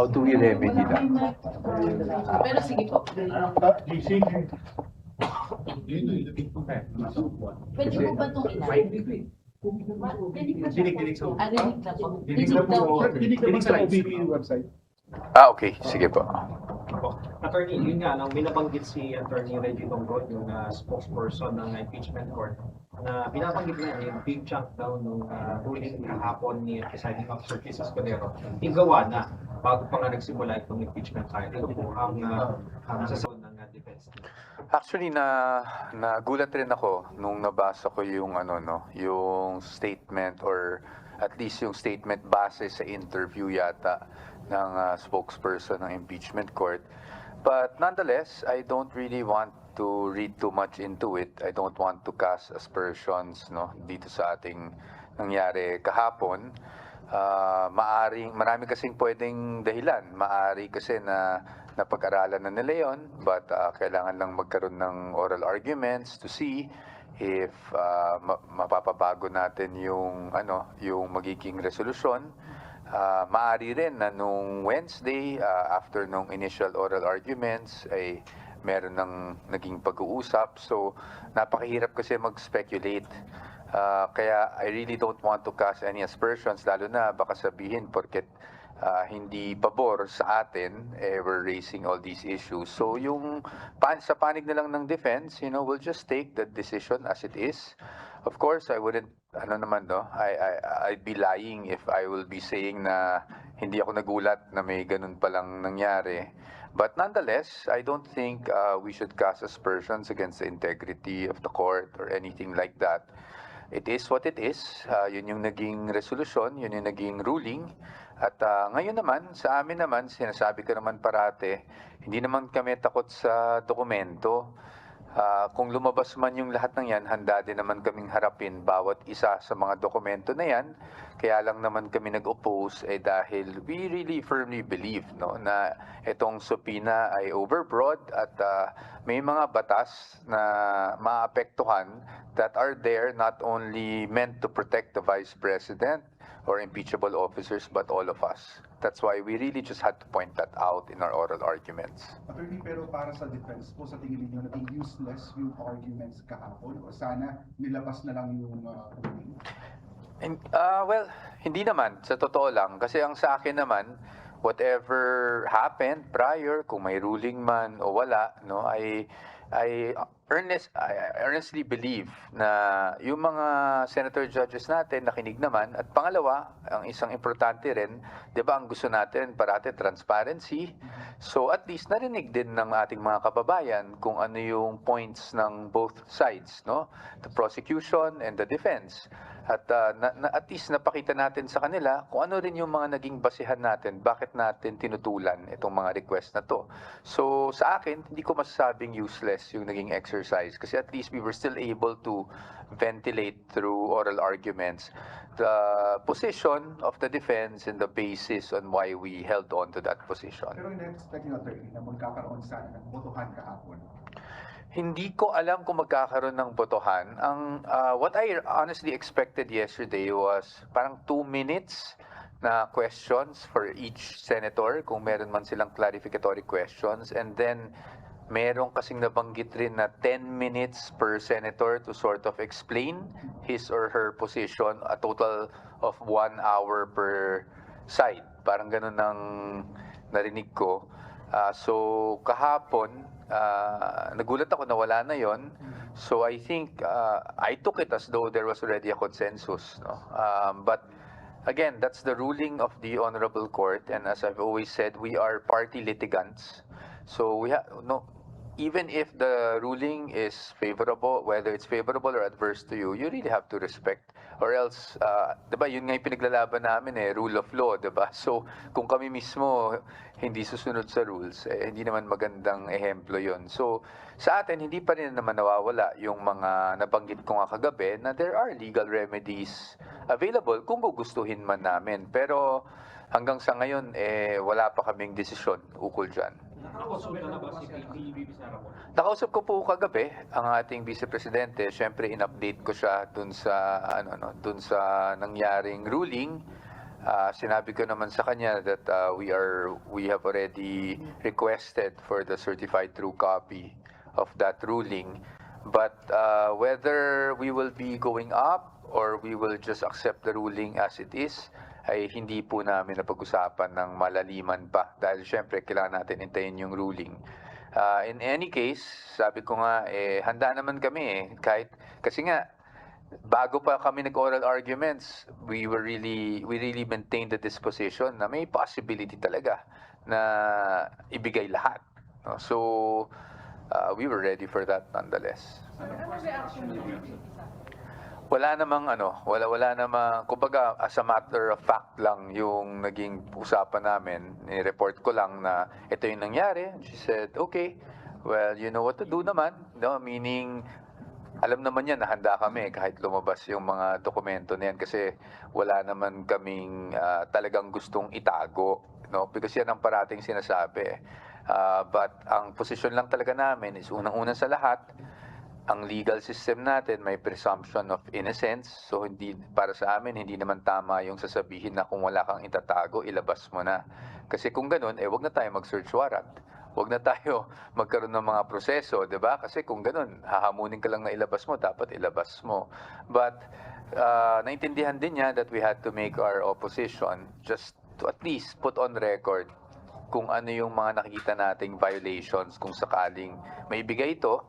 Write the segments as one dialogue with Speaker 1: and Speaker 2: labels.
Speaker 1: how do we remedy that?
Speaker 2: Pero sige po. Pwede po ba itong ina? Dinig na po.
Speaker 3: Dinig sa OBP website.
Speaker 1: Okay. Sige po.
Speaker 4: Attorney, yun nga, nang binabanggit si Attorney Reggie Tonggon, yung spokesperson ng impeachment court, na binabanggit na yung big chunk daw nung ruling kahapon ni Presiding Officer Jesus Cordero, igawa na bago pa nga nagsimula itong impeachment trial. Ito po ang sasagot ng defense.
Speaker 1: Actually, nagulat rin ako nung nabasa ko yung yung statement, or at least yung statement base sa interview yata ng spokesperson ng impeachment court. But nonetheless, I don't really want to read too much into it. I don't want to cast aspersions dito sa ating nangyari kahapon. Marami kasing pwedeng dahilan. Maari kasi na napag-aralan na nila yun, but kailangan lang magkaroon ng oral arguments to see if mapapabago natin yung magiging resolusyon. Maari rin na nung Wednesday, after nung initial oral arguments, ay meron ng naging pag-uusap. So, napakahirap kasi mag-speculate. Kaya I really don't want to cast any aspersions, lalo na baka sabihin porket hindi pabor sa atin, we're raising all these issues. So, yung sa panig na lang ng defense, we'll just take the decision as it is. Of course, I wouldn't, I'd be lying if I will be saying na hindi ako nagulat na may ganun palang nangyari. But nonetheless, I don't think we should cast aspersions against the integrity of the court or anything like that. It is what it is. Yun yung naging resolution, yun yung naging ruling. At ngayon naman, sa amin naman, sinasabi ko naman parate, hindi naman kami takot sa dokumento. Kung lumabas man yung lahat ng yan, handa din naman kaming harapin bawat isa sa mga dokumento na yan. Kaya lang naman kami nag-oppose dahil we really firmly believe na itong subpoena ay overbroad at may mga batas na maapektuhan that are there not only meant to protect the Vice President or impeachable officers but all of us. That's why we really just had to point that out in our oral arguments.
Speaker 3: Attorney, pero para sa defense po, sa tingin ninyo, naging useless yung arguments kahapon o sana nilabas na lang yung ruling?
Speaker 1: Well, hindi naman. Sa totoo lang. Kasi ang sa akin naman, whatever happened prior, kung may ruling man o wala, I earnestly believe na yung mga senator judges natin nakinig naman. At pangalawa, ang isang importante rin, 'di ba, ang gusto natin parati transparency. So at least narinig din ng ating mga kababayan kung ano yung points ng both sides, the prosecution and the defense. At at least napakita natin sa kanila kung ano rin yung mga naging basihan natin, bakit natin tinutulan itong mga request na to. So sa akin, hindi ko masasabing useless yung naging exercise kasi at least we were still able to ventilate through oral arguments the position of the defense and the basis on why we held on to that position.
Speaker 3: Pero in-expect nyo, attorney, na magkakaroon sana ng botohan kahapon?
Speaker 1: Hindi ko alam kung magkakaroon ng botohan. What I honestly expected yesterday was parang 2 minutes na questions for each senator kung meron man silang clarificatory questions, and then meron kasing nabanggit rin na 10 minutes per senator to sort of explain his or her position, a total of 1 hour per side. Parang ganun ang narinig ko. So kahapon, nagulat ako na wala na yon. So I think I took it as though there was already a consensus. But again, that's the ruling of the Honorable Court, and as I've always said, we are party litigants. So we have even if the ruling is favorable, whether it's favorable or adverse to you, you really have to respect. Or else, diba, yun nga yung pinaglalaban namin rule of law, diba? So, kung kami mismo hindi susunod sa rules, hindi naman magandang ehemplo yun. So, sa atin, hindi pa rin naman nawawala yung mga nabanggit ko nga kagabi na there are legal remedies available kung gugustuhin man namin. Pero, hanggang sa ngayon, wala pa kaming desisyon ukol dyan. Nakausap ko po kagabi ang ating Vice Presidente. Siyempre, in-update ko siya dun sa nangyaring ruling. Sinabi ko naman sa kanya that we have already requested for the certified true copy of that ruling. But whether we will be going up or we will just accept the ruling as it is, ay hindi po namin napag-usapan ng malaliman pa. Dahil syempre, kailangan natin hintayin yung ruling. In any case, sabi ko nga, handa naman kami kasi nga, bago pa kami nag-oral arguments, we really maintained the disposition na may possibility talaga na ibigay lahat. No? So, we were ready for that nonetheless. Wala namang kumbaga as a matter of fact lang yung naging usapan namin. Ni-report ko lang na ito yung nangyari. She said, okay, well, you know what to do naman. No? Meaning, alam naman yan na handa kami kahit lumabas yung mga dokumento na yan kasi wala naman kaming talagang gustong itago. No? Because yan ang parating sinasabi. But ang posisyon lang talaga namin is unang-una sa lahat, ang legal system natin may presumption of innocence. So hindi para sa amin hindi naman tama yung sasabihin na kung wala kang itatago, ilabas mo na. Kasi kung ganoon, wag na tayo mag-search warrant. Wag na tayo magkaroon ng mga proseso, 'di ba? Kasi kung ganoon, hahamunin ka lang na ilabas mo, dapat ilabas mo. But naintindihan din niya that we had to make our opposition just to at least put on record kung ano yung mga nakikita nating violations kung sakaling may bigay ito.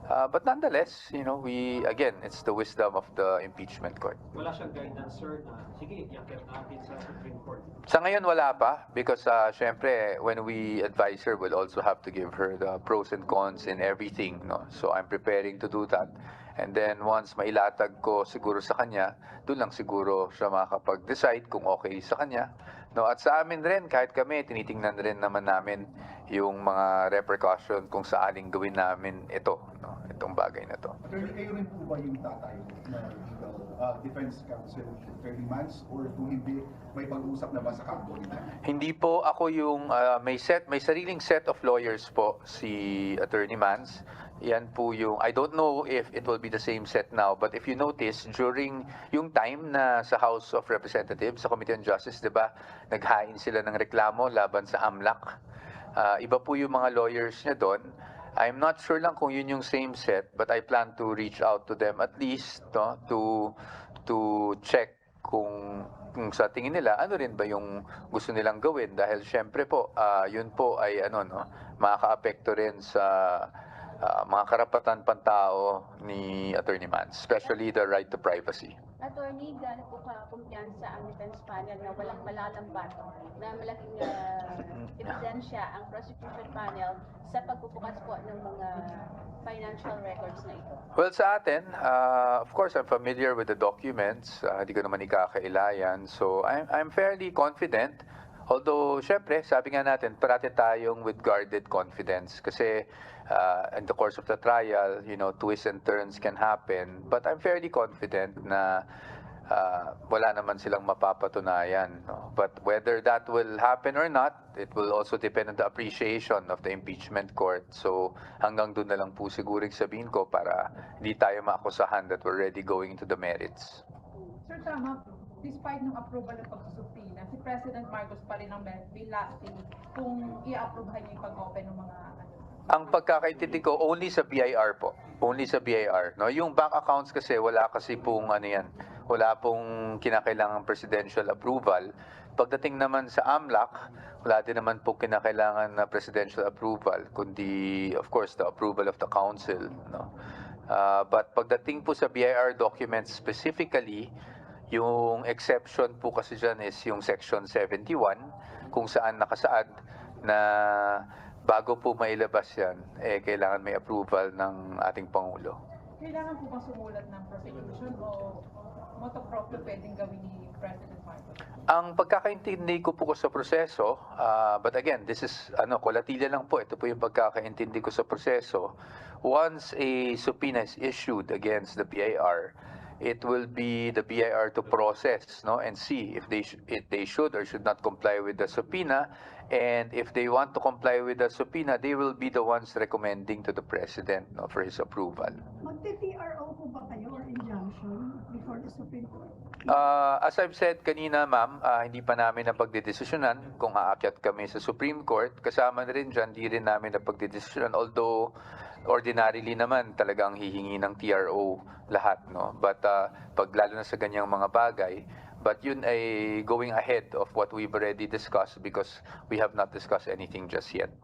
Speaker 1: But nonetheless, you know, it's the wisdom of the impeachment court.
Speaker 4: Wala siyang guidance, sir, na sige, yakit natin sa Supreme Court.
Speaker 1: Sa ngayon wala pa because syempre when we advise her, we'll also have to give her the pros and cons in everything, no? So I'm preparing to do that. And then once mailatag ko siguro sa kanya, doon lang siguro siya makakapag-decide kung okay sa kanya. No, at sa amin rin, kahit kami, tinitingnan rin naman namin yung mga repercussion kung saaling gawin namin ito, no, itong bagay na to.
Speaker 3: Attorney, kayo rin po ba yung tatay na legal defense counsel Attorney Mans, or kung hindi, may pag-uusap na ba sa kampo nila?
Speaker 1: Hindi po ako yung may sariling set of lawyers po si Attorney Mans. Yan po yung, I don't know if it will be the same set now, but if you notice, during yung time na sa House of Representatives, sa Committee on Justice, di ba, naghain sila ng reklamo laban sa AMLAC. Iba po yung mga lawyers niya doon. I'm not sure lang kung yun yung same set, but I plan to reach out to them at least, no, to check kung sa tingin nila, ano rin ba yung gusto nilang gawin. Dahil syempre po, yun po ay makaka-apekto rin sa mga karapatan pantao ni Attorney Mans, especially the right to privacy.
Speaker 5: Attorney, gaano po ka-kumpiyansa ang defense panel na walang malalambat na malaking ebidensya ang prosecution panel sa pagbubukas po ng mga financial records na ito?
Speaker 1: Well, sa atin, of course, I'm familiar with the documents. Hindi ko naman ikakailayan. So, I'm fairly confident. Although, syempre, sabi nga natin, parati tayong with guarded confidence. Kasi in the course of the trial, you know, twists and turns can happen. But I'm fairly confident na wala naman silang mapapatunayan. No? But whether that will happen or not, it will also depend on the appreciation of the impeachment court. So hanggang doon na lang po siguro sabihin ko para hindi tayo maakusahan that we're already going into the merits.
Speaker 6: Sir, tama po. Despite ng approval ng pagsusupina, si President Marcos pa rin ang may lasting kung i-approvehan niya yung pag-open ng mga
Speaker 1: Ang pagkakaintindi ko, only sa BIR po. Only sa BIR. No? Yung bank accounts kasi, wala kasi pong yan. Wala pong kinakailangan presidential approval. Pagdating naman sa AMLAC, wala din naman po kinakailangan na presidential approval, kundi, of course, the approval of the council. No? But pagdating po sa BIR documents specifically, yung exception po kasi dyan is yung Section 71, kung saan nakasaad na bago po mailabas yan, kailangan may approval ng ating Pangulo.
Speaker 6: Kailangan po bang sumulat ng prosecution o motu proprio pwedeng gawin ni President Marcos?
Speaker 1: Ang pagkakaintindi ko po sa proseso, but again, this is, kulatila lang po, ito po yung pagkakaintindi ko sa proseso. Once a subpoena is issued against the BIR, it will be the BIR to process, no, and see if they should or should not comply with the subpoena. And if they want to comply with the subpoena, they will be the ones recommending to the President, no, for his approval.
Speaker 7: Magte-TRO po ba kayo or injunction before the Supreme Court?
Speaker 1: As I've said kanina, ma'am, hindi pa namin napagdedesisyonan kung aakyat kami sa Supreme Court. Kasama na rin dyan, di rin namin napagdedesisyonan. Although, ordinarily naman, talagang hihingi ng TRO lahat, no? But pag lalo na sa ganyang mga bagay, but yun ay going ahead of what we've already discussed because we have not discussed anything just yet.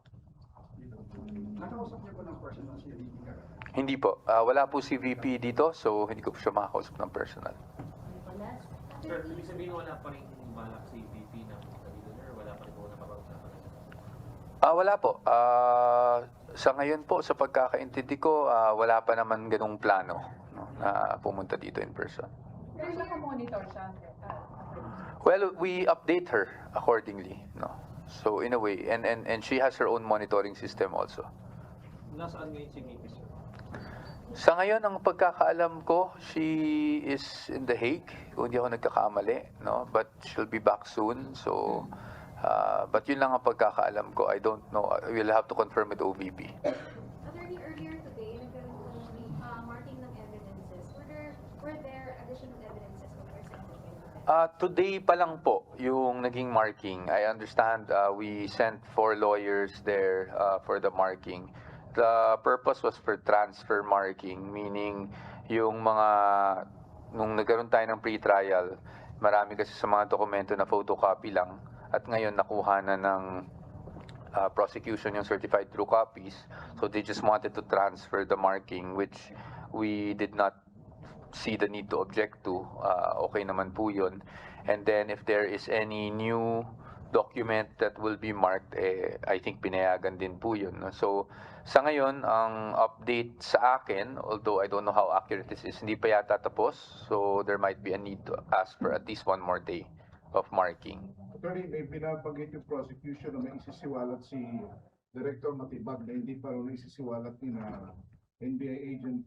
Speaker 3: Nakausap niyo po ng personal si VP kagabi?
Speaker 1: Hindi po. Wala po si VP dito, so hindi ko po siya makakausap ng personal.
Speaker 4: Sir, ibig sabihin wala pa rin balak si VP ng Cavite or wala pa rin po napag-uusapan?
Speaker 1: Wala po. Sa ngayon po, sa pagkakaintindi ko, wala pa naman ganung plano, no, na pumunta dito in person.
Speaker 6: Pero naka-monitor siya.
Speaker 1: Well, we update her accordingly, no. So in a way, and she has her own monitoring system also.
Speaker 4: Nasaan ngayon si VP, sir?
Speaker 1: Sa ngayon, ang pagkakaalam ko, she is in The Hague, kung hindi ako nagkakamali, no? But she'll be back soon, so, but yun lang ang pagkakaalam ko. I don't know. We'll have to confirm with OVP.
Speaker 7: Attorney, earlier today, nagkaroon po ng marking ng evidences. Were there additional evidences that were sent?
Speaker 1: Today pa lang po yung naging marking. I understand we sent 4 lawyers there for the marking. The purpose was for transfer marking, meaning yung mga, nung nagkaroon tayo ng pre-trial, marami kasi sa mga dokumento na photocopy lang at ngayon nakuha na ng prosecution yung certified true copies. So they just wanted to transfer the marking, which we did not see the need to object to. Okay naman po yun. And then if there is any new document that will be marked, I think pinayagan din po yun. No? So sa ngayon, ang update sa akin, although I don't know how accurate this is, hindi pa yata tapos. So there might be a need to ask for at least 1 more day of marking.
Speaker 8: Attorney, may pinapagit yung prosecution na may isisiwalat si Director Matibag na hindi pa rin isisiwalat ni na NBI agent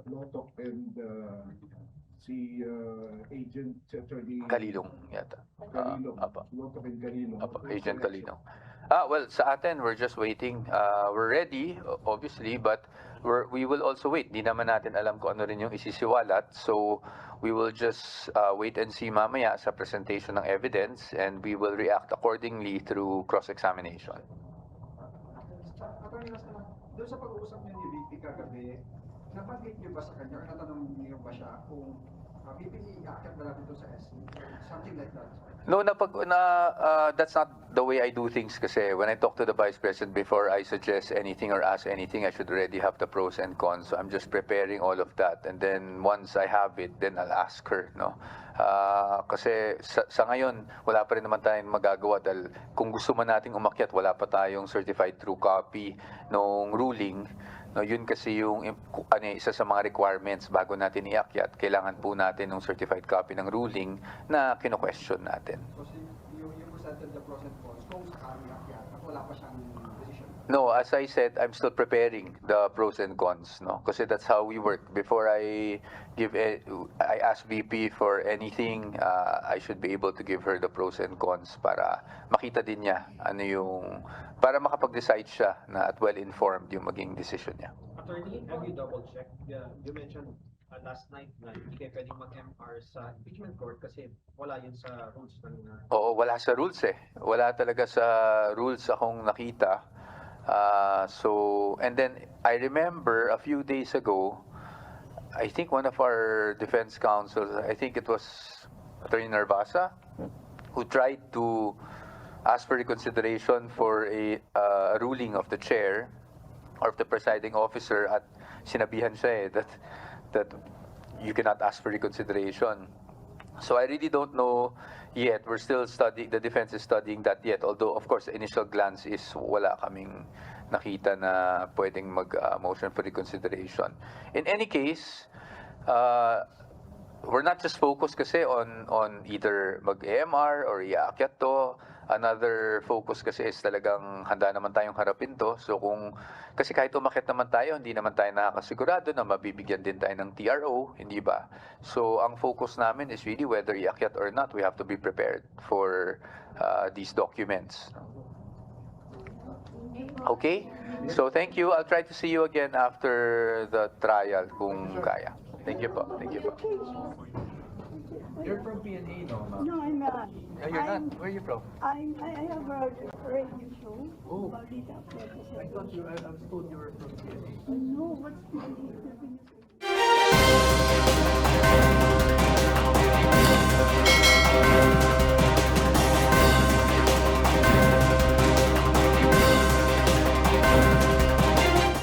Speaker 8: Lotok and si agent Attorney
Speaker 1: Kalilong yata.
Speaker 8: Kalilong.
Speaker 1: Apa.
Speaker 8: Lotok and Kalilong.
Speaker 1: Apa, Agent Kalilong. Well, sa atin, we're just waiting. We're ready, obviously, but we will also wait. Di naman natin alam kung ano rin yung isisiwalat. So, we will just wait and see mamaya sa presentation ng evidence and we will react accordingly through cross-examination.
Speaker 3: Attorney, doon sa pag-uusap niyo ni VP kagabi, nabanggit niyo ba sa kanya or natanong niyo ba siya kung VP iakyat ba natin ito sa SC? Something like that.
Speaker 1: No, that's not the way I do things kasi when I talk to the Vice President before I suggest anything or ask anything, I should already have the pros and cons. So I'm just preparing all of that and then once I have it, then I'll ask her, no? Kasi sa ngayon, wala pa rin naman tayong magagawa dahil kung gusto man nating umakyat, wala pa tayong certified true copy nung ruling. No, yun kasi yung isa sa mga requirements bago natin iakyat, kailangan po natin ng certified copy ng ruling na kino-question natin.
Speaker 3: So, you presented the pros and cons kung sakali iakyat at wala pa siyang decision.
Speaker 1: No, as I said, I'm still preparing the pros and cons, no? Kasi that's how we work. Before I ask VP for anything, I should be able to give her the pros and cons para makita din niya ano yung, para makapag-decide siya na at well-informed yung maging decision niya.
Speaker 4: Attorney, have you double-checked? Yeah, you mentioned last night na hindi kayo pwedeng mag-MR sa impeachment court kasi wala yun sa rules ng...
Speaker 1: Oo, wala sa rules eh. Wala talaga sa rules akong nakita. So, and then I remember a few days ago, I think one of our defense counsels, I think it was Attorney Narvasa, who tried to ask for reconsideration for a ruling of the chair or of the presiding officer at sinabihan siya that you cannot ask for reconsideration. So I really don't know yet. We're still studying, the defense is studying that yet. Although, of course, the initial glance is wala kaming nakita na pwedeng mag-motion for reconsideration. In any case, we're not just focused kasi on either mag-AMR or iaakyat to. Another focus kasi is talagang handa naman tayong harapin to. So kasi kahit umakyat naman tayo, hindi naman tayo nakakasigurado na mabibigyan din tayo ng TRO, hindi ba? So ang focus namin is really whether iakyat or not, we have to be prepared for these documents. Okay? So thank you. I'll try to see you again after the trial kung kaya. Thank you po. Thank you po.
Speaker 9: You're from PNA, no, ma'am?
Speaker 10: No, I'm not.
Speaker 1: You're not. Where are you from?
Speaker 10: I have a radio show.
Speaker 9: Oh.
Speaker 10: Balita Fletes.
Speaker 9: I thought I was told you were from PNA.
Speaker 10: No, what's